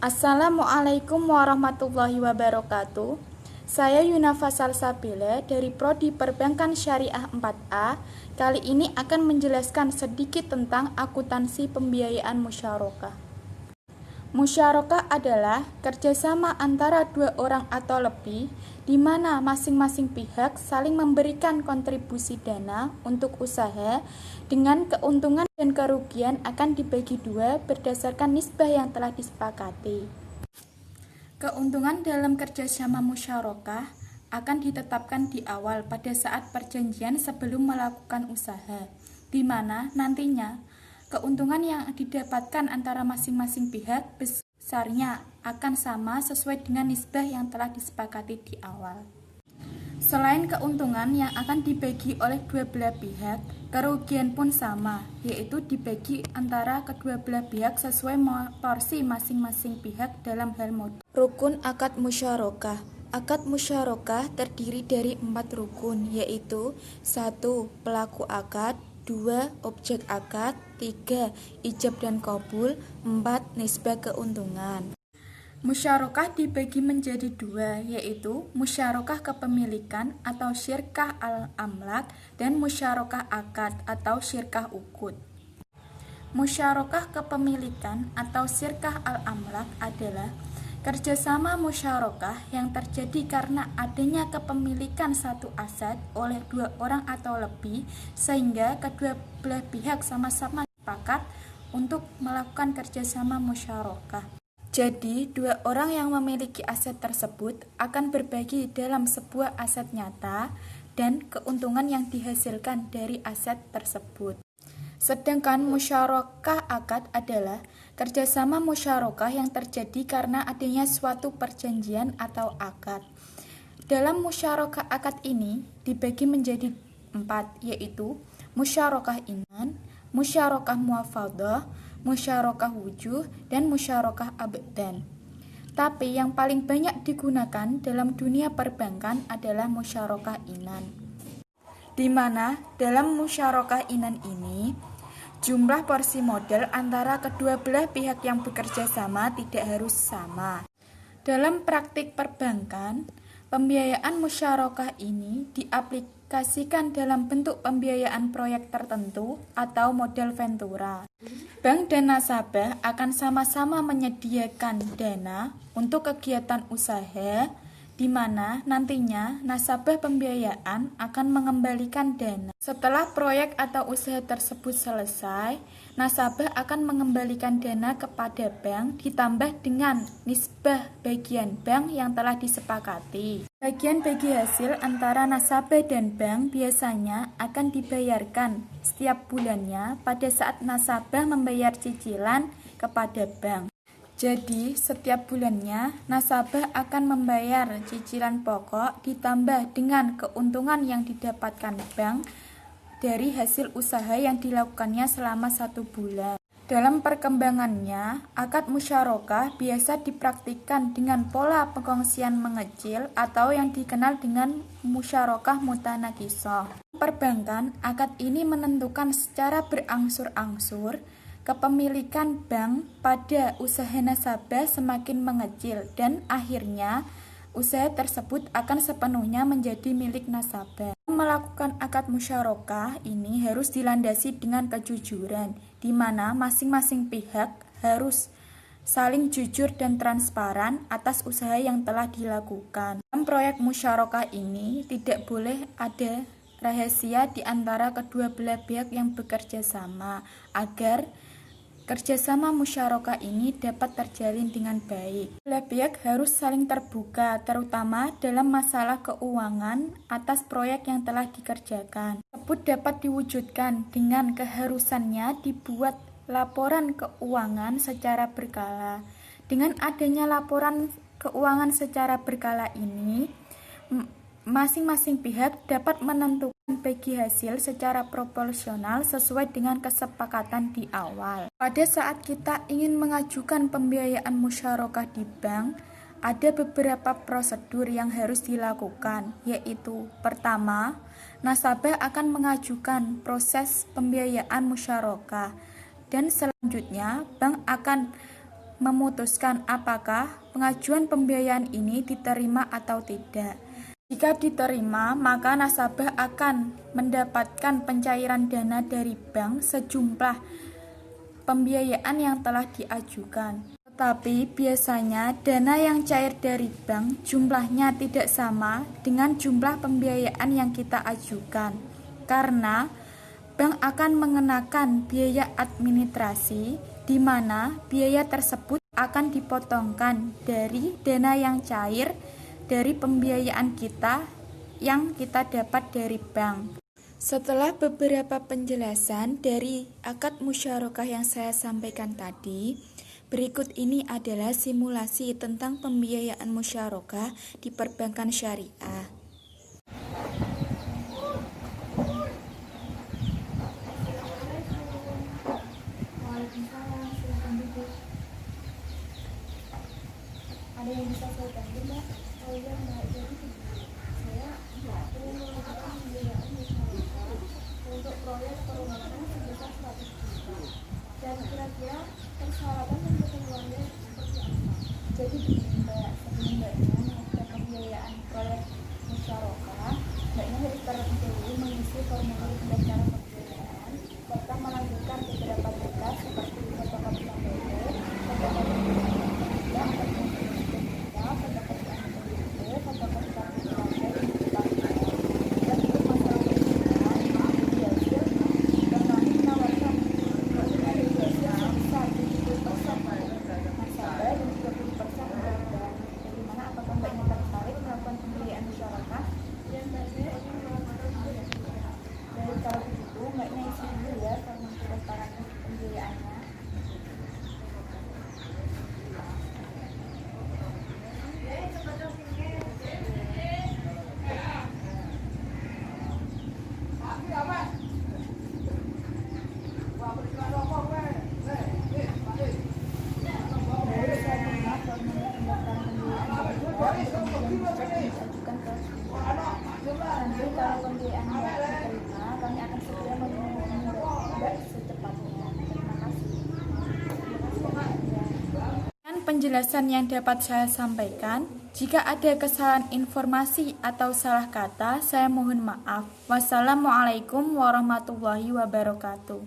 Assalamualaikum warahmatullahi wabarakatuh. Saya Yunafa Salsabila dari Prodi Perbankan Syariah 4A. Kali ini akan menjelaskan sedikit tentang akuntansi pembiayaan musyarakah. Musyarakah adalah kerjasama antara dua orang atau lebih, di mana masing-masing pihak saling memberikan kontribusi dana untuk usaha dengan keuntungan dan kerugian akan dibagi dua berdasarkan nisbah yang telah disepakati. Keuntungan dalam kerjasama musyarakah akan ditetapkan di awal pada saat perjanjian sebelum melakukan usaha, di mana nantinya keuntungan yang didapatkan antara masing-masing pihak besarnya akan sama sesuai dengan nisbah yang telah disepakati di awal. Selain keuntungan yang akan dibagi oleh dua belah pihak, kerugian pun sama, yaitu dibagi antara kedua belah pihak sesuai porsi masing-masing pihak dalam hal modal. Rukun akad musyarakah. Akad musyarakah terdiri dari 4 rukun, yaitu 1. Pelaku akad, 2. Objek akad, 3. Ijab dan qabul, 4. Nisbah keuntungan. Musyarakah dibagi menjadi dua, yaitu musyarakah kepemilikan atau syirkah al-amlak dan musyarakah akad atau syirkah ukut. Musyarakah kepemilikan atau syirkah al-amlak adalah kerjasama musyarakah yang terjadi karena adanya kepemilikan satu aset oleh dua orang atau lebih, sehingga kedua belah pihak sama-sama sepakat untuk melakukan kerjasama musyarakah. Jadi, dua orang yang memiliki aset tersebut akan berbagi dalam sebuah aset nyata dan keuntungan yang dihasilkan dari aset tersebut. Sedangkan musyarakah akad adalah kerjasama musyarakah yang terjadi karena adanya suatu perjanjian atau akad. Dalam musyarakah akad ini dibagi menjadi 4, yaitu musyarakah inan, musyarakah muafadah, musyarakah wujuh, dan musyarakah abdan. Tapi yang paling banyak digunakan dalam dunia perbankan adalah musyarakah inan, di mana dalam musyarakah inan ini jumlah porsi modal antara kedua belah pihak yang bekerja sama tidak harus sama. Dalam praktik perbankan, pembiayaan musyarakah ini diaplikasikan dalam bentuk pembiayaan proyek tertentu atau modal ventura. Bank dan nasabah akan sama-sama menyediakan dana untuk kegiatan usaha, di mana nantinya nasabah pembiayaan akan mengembalikan dana. Setelah proyek atau usaha tersebut selesai, nasabah akan mengembalikan dana kepada bank ditambah dengan nisbah bagian bank yang telah disepakati. Bagian bagi hasil antara nasabah dan bank biasanya akan dibayarkan setiap bulannya pada saat nasabah membayar cicilan kepada bank. Jadi, setiap bulannya, nasabah akan membayar cicilan pokok ditambah dengan keuntungan yang didapatkan bank dari hasil usaha yang dilakukannya selama 1 bulan. Dalam perkembangannya, akad musyarakah biasa dipraktikkan dengan pola pengkongsian mengecil atau yang dikenal dengan musyarakah mutanakisah. Perbankan, akad ini menentukan secara berangsur-angsur kepemilikan bank pada usaha nasabah semakin mengecil dan akhirnya usaha tersebut akan sepenuhnya menjadi milik nasabah. Melakukan akad musyarakah ini harus dilandasi dengan kejujuran, di mana masing-masing pihak harus saling jujur dan transparan atas usaha yang telah dilakukan. Dalam proyek musyarakah ini tidak boleh ada rahasia di antara kedua belah pihak yang bekerja sama agar kerjasama musyarakah ini dapat terjalin dengan baik. Belah pihak harus saling terbuka, terutama dalam masalah keuangan atas proyek yang telah dikerjakan. Tersebut dapat diwujudkan dengan keharusannya dibuat laporan keuangan secara berkala. Dengan adanya laporan keuangan secara berkala ini, masing-masing pihak dapat menentukan bagi hasil secara proporsional sesuai dengan kesepakatan di awal. Pada saat kita ingin mengajukan pembiayaan musyarakah di bank, ada beberapa prosedur yang harus dilakukan, yaitu pertama, nasabah akan mengajukan proses pembiayaan musyarakah dan selanjutnya bank akan memutuskan apakah pengajuan pembiayaan ini diterima atau tidak. Jika diterima, maka nasabah akan mendapatkan pencairan dana dari bank sejumlah pembiayaan yang telah diajukan. Tetapi biasanya dana yang cair dari bank jumlahnya tidak sama dengan jumlah pembiayaan yang kita ajukan, karena bank akan mengenakan biaya administrasi di mana biaya tersebut akan dipotongkan dari dana yang cair dari pembiayaan kita yang kita dapat dari bank. Setelah beberapa penjelasan dari akad musyarakah yang saya sampaikan tadi, berikut ini adalah simulasi tentang pembiayaan musyarakah di perbankan syariah. Ada yang bisa saya bantu, Mbak? Oh iya, Mbak. Jadi saya melakukan pembiayaan musyarakah untuk proyek perumahan sebesar 100 juta. Dan kira-kira persyaratan dan ketentuannya seperti apa? Jadi begini, Mbak, sebelum Mbaknya melakukan pembiayaan proyek musyarakah, Mbaknya harus terlebih dahulu mengisi formulir pendaftaran pembiayaan serta melanjutkan beberapa berkas seperti fotokopi KTP, fotokopi nanti kalau pembiayaan diterima, kami akan segera menghubungi Mbak secepatnya. Terima kasih. Dengan penjelasan yang dapat saya sampaikan, jika ada kesalahan informasi atau salah kata, saya mohon maaf. Wassalamualaikum warahmatullahi wabarakatuh.